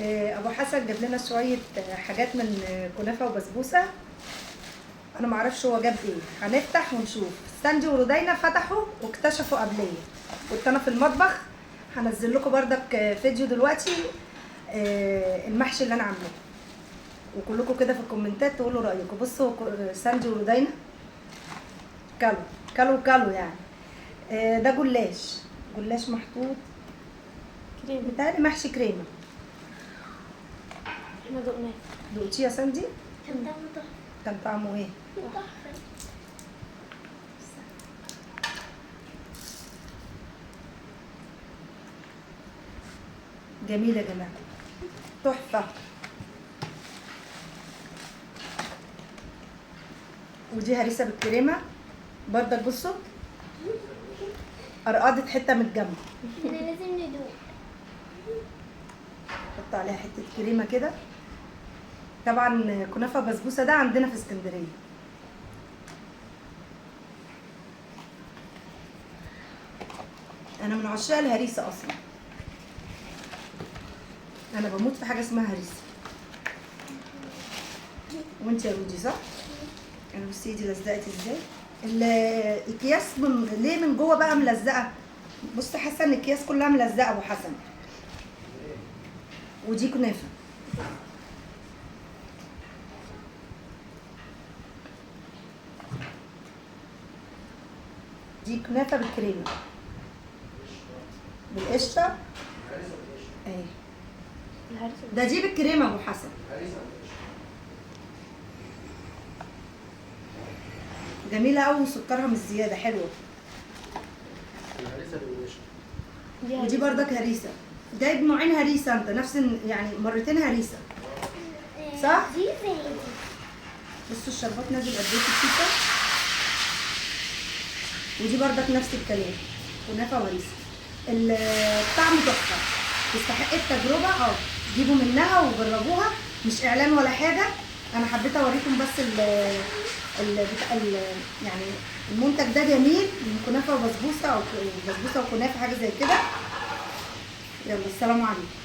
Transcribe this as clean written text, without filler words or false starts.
ابو حسن جاب لنا شويه حاجات من كنافه وبسبوسه. انا ما اعرفش هو جاب ايه، هنفتح ونشوف. ساندي ورودينا فتحوا واكتشفوا قبليه، كنت انا في المطبخ. هنزل لكم بردك فيديو دلوقتي المحشي اللي انا عاملاه، وكلكم كده في الكومنتات تقولوا رايكم. بصوا ساندي ورودينا كلوا يعني. ده جلاش محطوط كريمة، بتاعي محشي كريمه. احنا دقناه. دقتيه يا ساندي؟ كان طعمه تحفة. كان طعمه ايه؟ تحفة. جميل يا جماعه، تحفه. ودي هريسه بالكريمه بردك. بصوا قرقضت حته من الجنب، احنا لازم ندوق. حط عليها حته كريمه كده. طبعا كنافه بسبوسه ده عندنا في اسكندريه. انا من عشاق الهريسه اصلا، انا بموت في حاجه اسمها هريسه. وانت يا رودي صح؟ انا بصي ايدي لزقت ازاي. الاكياس ليه من جوه بقى ملزقه؟ بص حاسه ان الاكياس كلها ملزقه ابو حسن. ودي كنافه. دي كنافه بالكريمه بالقشطه اهي. الهرسة ده دي بالكريمه ابو حسن. جميله قوي وسكرها مش زياده، حلوه. دي ودي هرسة. بردك هريسه. جايب نوعين هريسه انت، نفس يعني مرتين هريسه صح؟ دي زي دي. بصوا الشربات نازل قد ايه في الكيسه. ودي بردك نفس الكلام، كنافه وهريسه. الطعم تحفه، تستحق التجربه. جيبوا منها وجربوها، مش اعلان ولا حاجه. انا حبيت اوريكم بس يعني المنتج ده جميل، من كنافه وبسبوسه او بسبوسه وكنافه حاجه زي كده. يلا السلام عليكم.